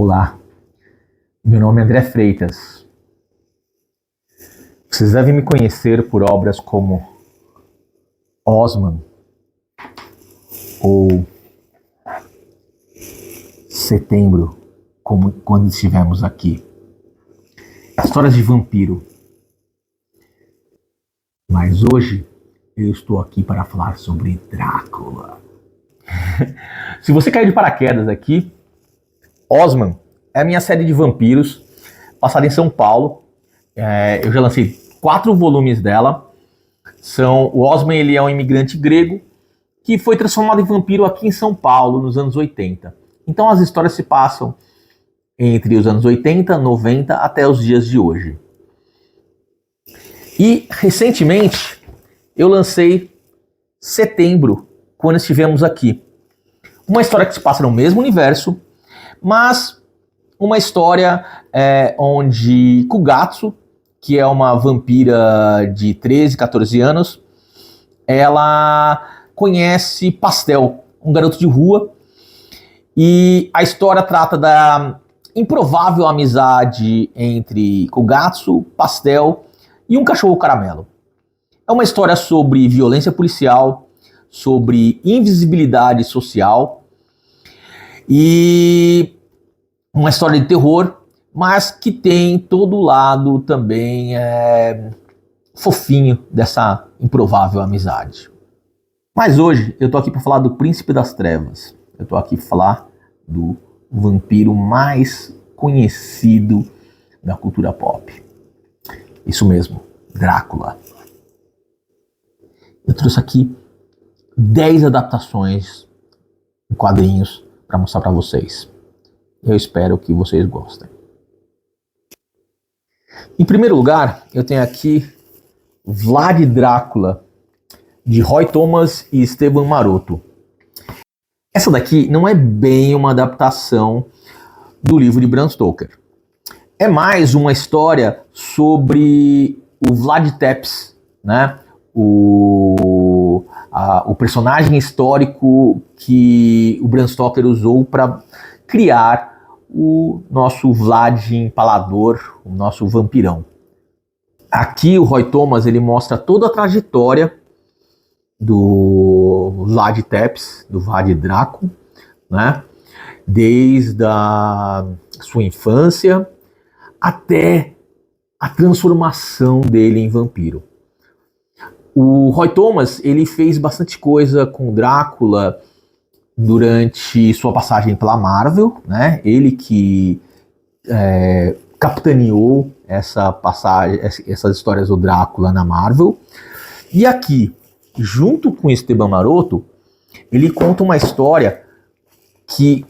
Olá, meu nome é André Freitas. Vocês devem me conhecer por obras como Osman ou Setembro, como quando estivemos aqui. Histórias de vampiro. Mas hoje eu estou aqui para falar sobre Drácula. Se você caiu de paraquedas aqui, Osman é a minha série de vampiros, passada em São Paulo. Eu já lancei 4 volumes dela. O Osman, ele é um imigrante grego que foi transformado em vampiro aqui em São Paulo nos anos 80. Então as histórias se passam entre os anos 80, 90 até os dias de hoje. E recentemente eu lancei Setembro, quando estivemos aqui. Uma história que se passa no mesmo universo, mas uma história onde Kugatsu, que é uma vampira de 13, 14 anos, ela conhece Pastel, um garoto de rua, e a história trata da improvável amizade entre Kugatsu, Pastel e um cachorro caramelo. É uma história sobre violência policial, sobre invisibilidade social e uma história de terror, mas que tem todo o lado também fofinho dessa improvável amizade. Mas hoje eu tô aqui para falar do Príncipe das Trevas. Eu tô aqui para falar do vampiro mais conhecido da cultura pop. Isso mesmo, Drácula. Eu trouxe aqui 10 adaptações em quadrinhos para mostrar para vocês. Eu espero que vocês gostem. Em primeiro lugar, eu tenho aqui Vlad Drácula, de Roy Thomas e Esteban Maroto. Essa daqui não é bem uma adaptação do livro de Bram Stoker. É mais uma história sobre o Vlad Tepes, né? O personagem histórico que o Bram Stoker usou para criar o nosso Vlad Empalador, o nosso vampirão. Aqui o Roy Thomas ele mostra toda a trajetória do Vlad Tepes, do Vlad Draco, né? Desde a sua infância até a transformação dele em vampiro. O Roy Thomas ele fez bastante coisa com o Drácula durante sua passagem pela Marvel, né? Ele que capitaneou essas histórias do Drácula na Marvel. E aqui, junto com Esteban Maroto, ele conta uma história que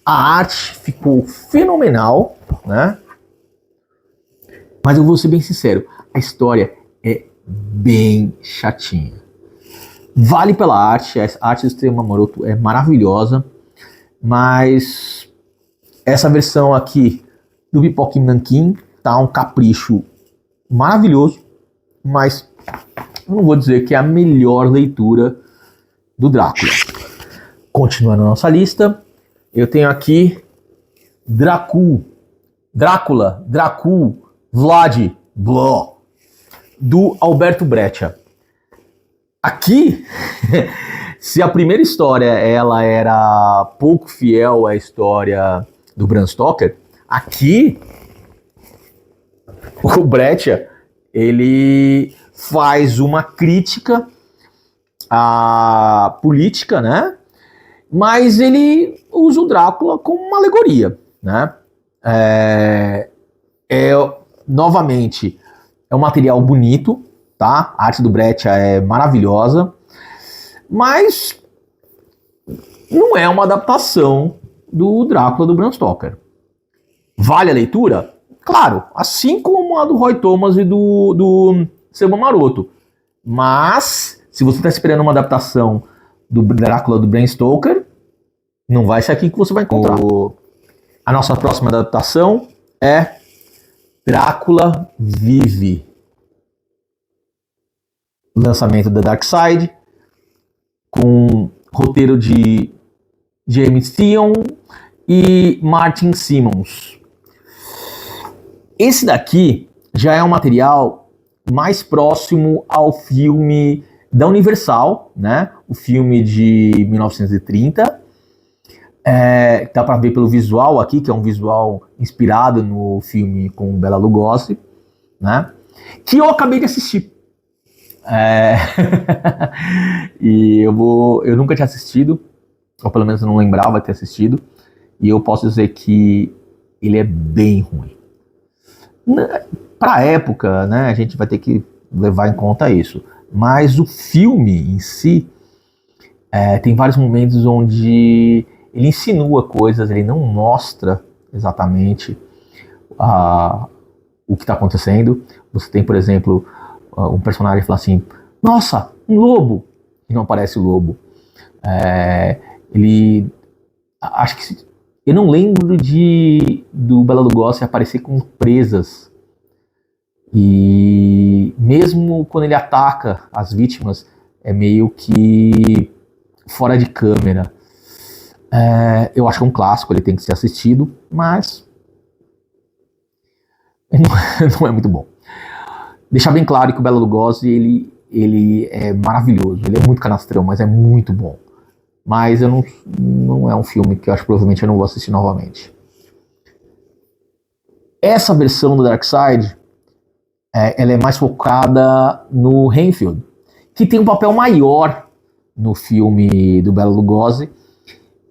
a arte ficou fenomenal, né? Mas eu vou ser bem sincero, a história é bem chatinha. Vale pela arte, a arte do Esteban Maroto é maravilhosa, mas essa versão aqui do Pipoca Nanquim tá um capricho maravilhoso, mas eu não vou dizer que é a melhor leitura do Drácula. Continuando a nossa lista, eu tenho aqui Drácula, Vlad, Blá, do Alberto Breccia. Aqui, se a primeira história ela era pouco fiel à história do Bram Stoker, aqui o Breccia ele faz uma crítica à política, né? Mas ele usa o Drácula como uma alegoria, né? Novamente, é um material bonito, tá? A arte do Breccia é maravilhosa, mas não é uma adaptação do Drácula do Bram Stoker. Vale a leitura? Claro, assim como a do Roy Thomas e do Esteban Maroto. Mas, se você está esperando uma adaptação do Drácula do Bram Stoker, não vai ser aqui que você vai encontrar. A nossa próxima adaptação é Drácula Vive. Lançamento da Dark Side, com roteiro de James Theon e Martin Simmons. Esse daqui já é um material mais próximo ao filme da Universal, né? O filme de 1930. Dá para ver pelo visual aqui, que é um visual inspirado no filme com Bela Lugosi, né? Que eu acabei de assistir. E eu nunca tinha assistido, ou pelo menos eu não lembrava ter assistido, e eu posso dizer que ele é bem ruim. Para a época, né, a gente vai ter que levar em conta isso. Mas o filme em si tem vários momentos onde ele insinua coisas, ele não mostra exatamente o que está acontecendo. Você tem, por exemplo, um personagem que fala assim: nossa, um lobo! E não aparece o lobo. Acho que eu não lembro do Bela Lugosi aparecer com presas. E mesmo quando ele ataca as vítimas, é meio que fora de câmera. Eu acho que é um clássico, ele tem que ser assistido, mas não é muito bom. Deixar bem claro que o Bela Lugosi, ele é maravilhoso, ele é muito canastrão, mas é muito bom. Mas não é um filme que eu acho que provavelmente eu não vou assistir novamente. Essa versão do Darkseid, ela é mais focada no Renfield, que tem um papel maior no filme do Bela Lugosi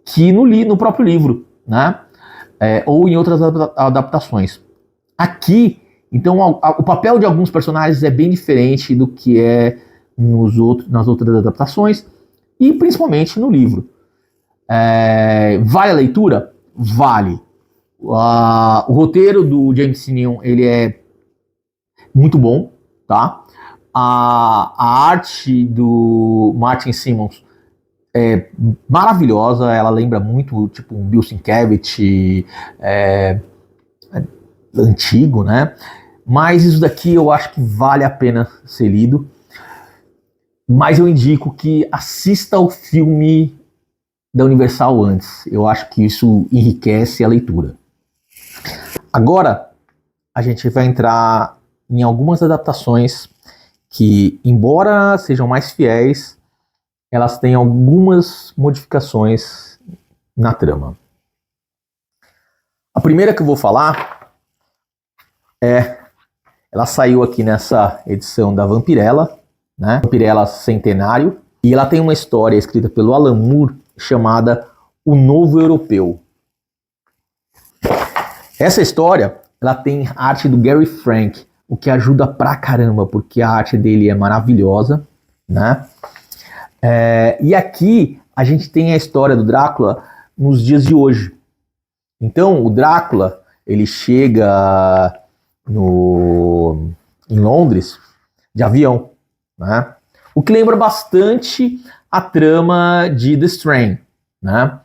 que no próprio livro, né? Ou em outras adaptações. Aqui, então, o papel de alguns personagens é bem diferente do que é nas outras adaptações, e principalmente no livro. Vale a leitura? Vale. O roteiro do James Tynion, ele é muito bom, tá? A arte do Martin Simmons é maravilhosa, ela lembra muito tipo um Bill Sienkiewicz antigo, né? Mas isso daqui eu acho que vale a pena ser lido. Mas eu indico que assista o filme da Universal antes. Eu acho que isso enriquece a leitura. Agora, a gente vai entrar em algumas adaptações que, embora sejam mais fiéis, elas têm algumas modificações na trama. A primeira que eu vou falar ela saiu aqui nessa edição da Vampirella, né? Vampirella Centenário, e ela tem uma história escrita pelo Alan Moore chamada O Novo Europeu. Essa história, ela tem arte do Gary Frank, o que ajuda pra caramba, porque a arte dele é maravilhosa, né? E aqui a gente tem a história do Drácula nos dias de hoje. Então o Drácula, ele chega em Londres de avião, né? O que lembra bastante a trama de The Strain, né?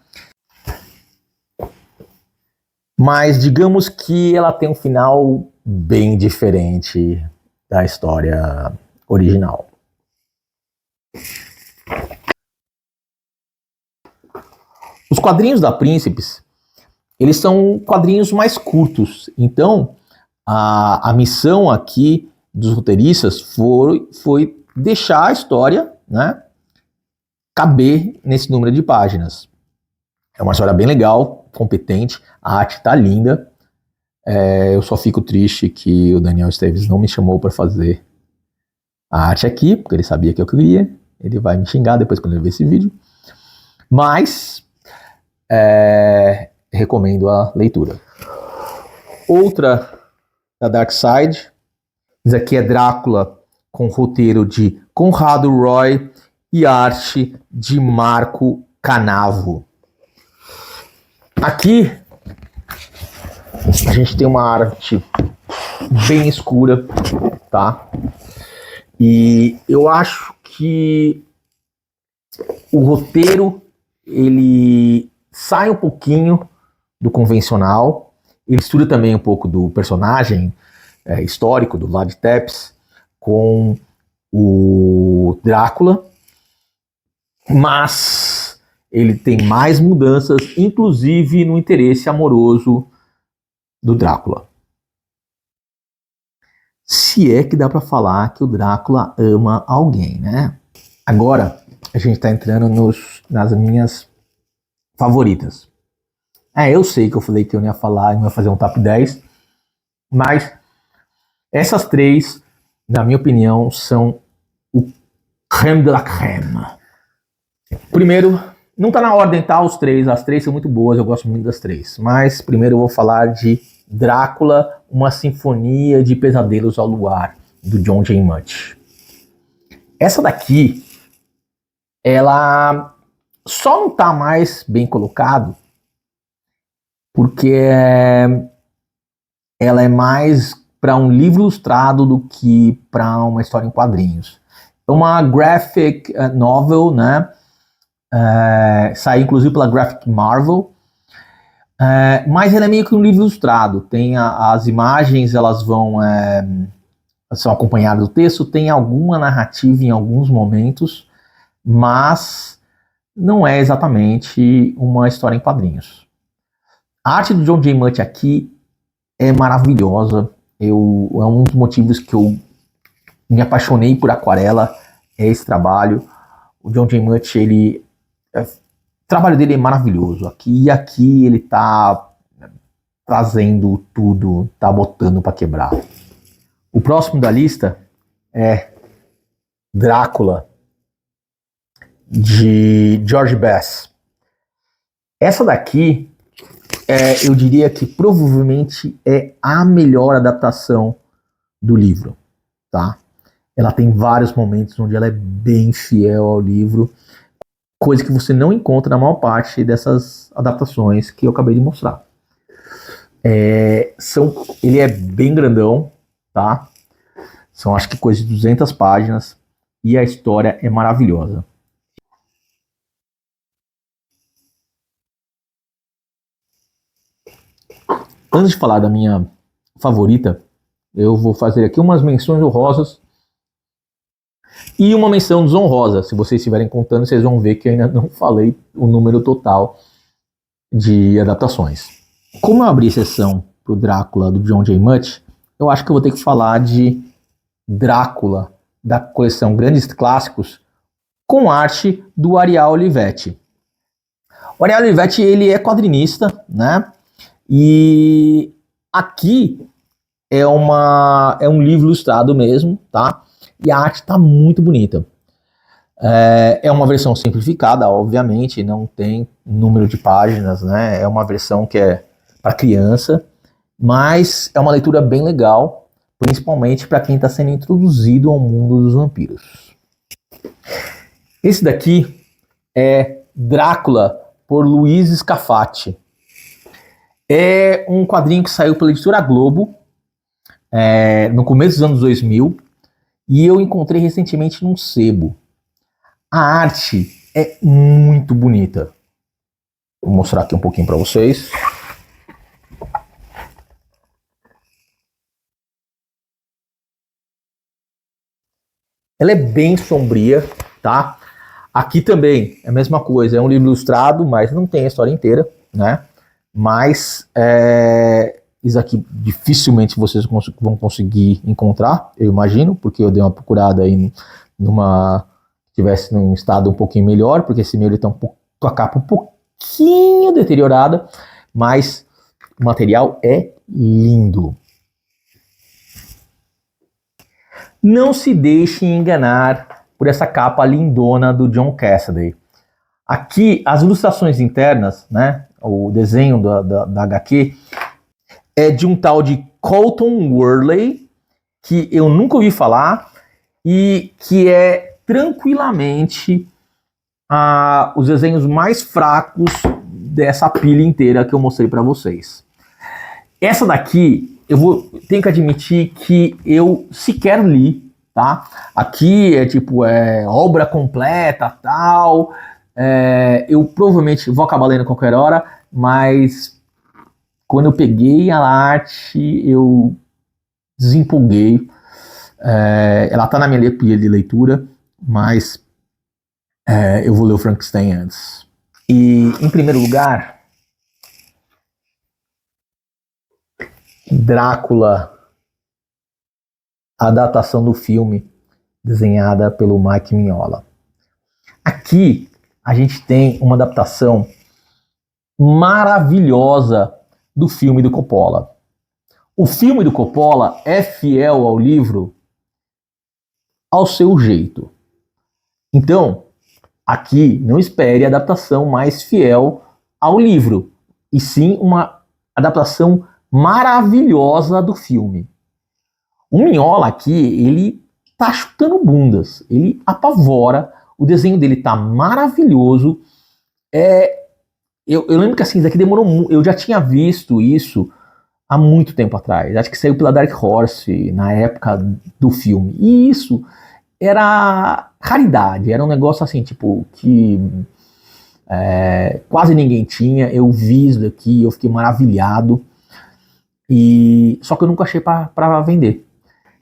Mas digamos que ela tem um final bem diferente da história original. Os quadrinhos da Príncipes, eles são quadrinhos mais curtos, então a missão aqui dos roteiristas foi deixar a história, né, caber nesse número de páginas. É uma história bem legal, competente, a arte tá linda. Eu só fico triste que o Daniel Esteves não me chamou para fazer a arte aqui, porque ele sabia que eu queria. Ele vai me xingar depois quando ele ver esse vídeo. Mas recomendo a leitura. Outra da Darkseid. Isso aqui é Drácula com roteiro de Conrado Roy e arte de Marco Canavo. Aqui a gente tem uma arte bem escura, tá? E eu acho que o roteiro ele sai um pouquinho do convencional, ele mistura também um pouco do personagem histórico do Vlad Tepes com o Drácula, mas ele tem mais mudanças, inclusive no interesse amoroso do Drácula. Se é que dá para falar que o Drácula ama alguém, né? Agora, a gente tá entrando nas minhas favoritas. Eu sei que eu falei que eu não ia falar, não ia fazer um top 10, mas essas três, na minha opinião, são o crème de la crème. Primeiro, não tá na ordem, tá? As três são muito boas, eu gosto muito das três. Mas primeiro eu vou falar de Drácula, uma sinfonia de pesadelos ao luar, do John J. Mutt. Essa daqui, ela só não tá mais bem colocado porque ela é mais para um livro ilustrado do que para uma história em quadrinhos. É uma graphic novel, né? Saiu inclusive pela Graphic Marvel, mas ela é meio que um livro ilustrado. Tem as imagens, elas são acompanhadas do texto, tem alguma narrativa em alguns momentos, mas não é exatamente uma história em quadrinhos. A arte do John J. Mutt aqui é maravilhosa. É um dos motivos que eu me apaixonei por aquarela, é esse trabalho. O John J. Mutt, o trabalho dele é maravilhoso. Aqui ele tá trazendo tudo, tá botando para quebrar. O próximo da lista é Drácula, de George Bass. Essa daqui, eu diria que provavelmente é a melhor adaptação do livro, tá? Ela tem vários momentos onde ela é bem fiel ao livro, coisa que você não encontra na maior parte dessas adaptações que eu acabei de mostrar. Ele é bem grandão, tá? São acho que coisa de 200 páginas e a história é maravilhosa. Antes de falar da minha favorita, eu vou fazer aqui umas menções honrosas e uma menção desonrosa. Se vocês estiverem contando, vocês vão ver que eu ainda não falei o número total de adaptações. Como eu abri exceção para o Drácula do John J. Mutt, eu acho que eu vou ter que falar de Drácula da coleção Grandes Clássicos com arte do Ariel Olivetti. O Ariel Olivetti, ele é quadrinista, né? E aqui é um livro ilustrado mesmo, tá? E a arte tá muito bonita. É uma versão simplificada, obviamente, não tem número de páginas, né? É uma versão que é para criança, mas é uma leitura bem legal, principalmente para quem está sendo introduzido ao mundo dos vampiros. Esse daqui é Drácula, por Luiz Scafati. É um quadrinho que saiu pela editora Globo no começo dos anos 2000 e eu encontrei recentemente num sebo. A arte é muito bonita. Vou mostrar aqui um pouquinho para vocês. Ela é bem sombria, tá? Aqui também é a mesma coisa, é um livro ilustrado, mas não tem a história inteira, né? Mas isso aqui dificilmente vocês vão conseguir encontrar, eu imagino, porque eu dei uma procurada aí tivesse num estado um pouquinho melhor, porque esse meu ele tá com a capa um pouquinho deteriorada, mas o material é lindo. Não se deixe enganar por essa capa lindona do John Cassaday. Aqui, as ilustrações internas, né, o desenho da HQ, é de um tal de Colton Worley, que eu nunca ouvi falar, e que é tranquilamente os desenhos mais fracos dessa pilha inteira que eu mostrei para vocês. Essa daqui, tenho que admitir que eu sequer li, tá? Aqui é obra completa, tal. Eu provavelmente vou acabar lendo a qualquer hora, mas quando eu peguei a arte, eu desempolguei. Ela tá na minha pilha de leitura, mas eu vou ler o Frankenstein antes. E, em primeiro lugar, Drácula, a adaptação do filme desenhada pelo Mike Mignola. Aqui a gente tem uma adaptação maravilhosa do filme do Coppola. O filme do Coppola é fiel ao livro ao seu jeito. Então, aqui não espere a adaptação mais fiel ao livro, e sim uma adaptação maravilhosa do filme. O Mignola aqui, ele tá chutando bundas, ele apavora, o desenho dele tá maravilhoso. Eu lembro que assim, isso aqui demorou, eu já tinha visto isso há muito tempo atrás. Acho que saiu pela Dark Horse na época do filme. E isso era raridade, era um negócio assim, tipo, que quase ninguém tinha. Eu vi isso daqui, eu fiquei maravilhado. Só que eu nunca achei para vender.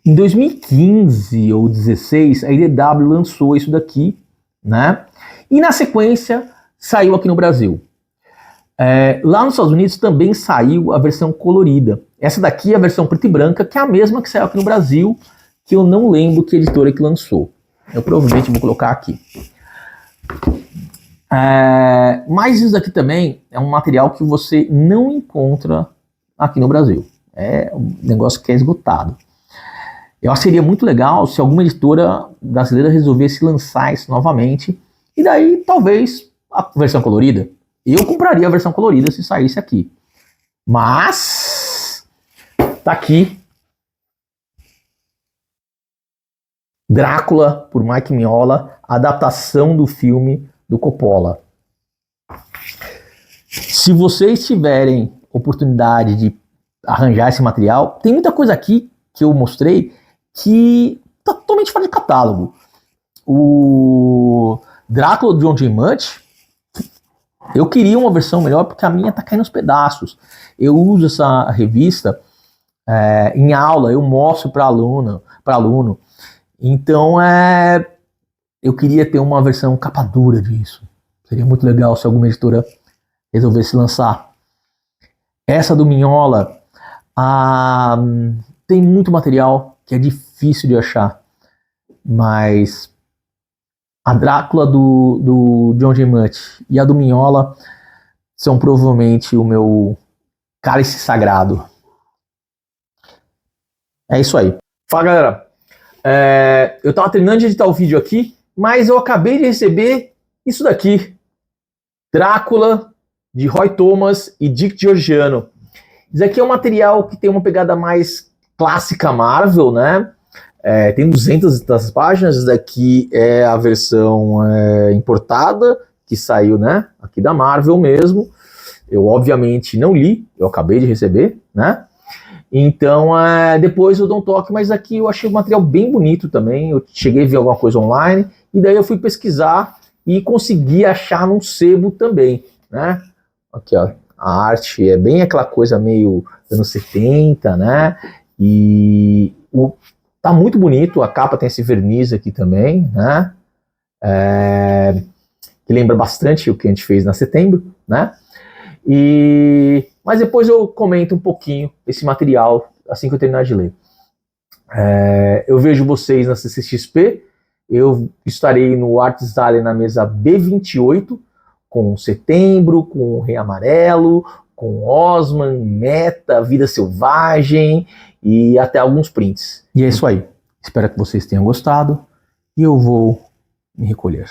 Em 2015 ou 2016, a IDW lançou isso daqui, né? E na sequência saiu aqui no Brasil. Lá nos Estados Unidos também saiu a versão colorida. Essa daqui é a versão preta e branca, que é a mesma que saiu aqui no Brasil, que eu não lembro que editora que lançou. Eu provavelmente vou colocar aqui. Mas isso daqui também é um material que você não encontra aqui no Brasil. É um negócio que é esgotado. Eu acho que seria muito legal se alguma editora brasileira resolvesse lançar isso novamente. E daí, talvez, a versão colorida. Eu compraria a versão colorida se saísse aqui. Mas tá aqui Drácula, por Mike Mignola, adaptação do filme do Coppola. Se vocês tiverem oportunidade de arranjar esse material, tem muita coisa aqui que eu mostrei que tá totalmente fora de catálogo. O Drácula do John J. Mutt, eu queria uma versão melhor porque a minha tá caindo aos pedaços. Eu uso essa revista em aula, eu mostro para aluno. Então eu queria ter uma versão capa dura disso. Seria muito legal se alguma editora resolvesse lançar. Essa do Mignola tem muito material que é difícil de achar, mas a Drácula do John J. Mutt e a do Mignola são provavelmente o meu cálice sagrado. É isso aí. Fala, galera. Eu tava terminando de editar o vídeo aqui, mas eu acabei de receber isso daqui. Drácula, de Roy Thomas e Dick Giorgiano. Isso aqui é um material que tem uma pegada mais clássica Marvel, né? Tem 200 das páginas. Isso daqui é a versão importada, que saiu, né? Aqui da Marvel mesmo. Eu obviamente não li, eu acabei de receber, né? Então depois eu dou um toque, mas aqui eu achei o material bem bonito também. Eu cheguei a ver alguma coisa online, e daí eu fui pesquisar e consegui achar num sebo também, né? Aqui, ó, a arte é bem aquela coisa meio anos 70, né? E tá muito bonito, a capa tem esse verniz aqui também, né? Que lembra bastante o que a gente fez na Setembro, né? Mas depois eu comento um pouquinho esse material assim que eu terminar de ler. Eu vejo vocês na CCXP. Eu estarei no Artes Alley na mesa B28, com Setembro, com o Rei Amarelo, com Osman, Meta, Vida Selvagem e até alguns prints. E é isso aí. Espero que vocês tenham gostado e eu vou me recolher.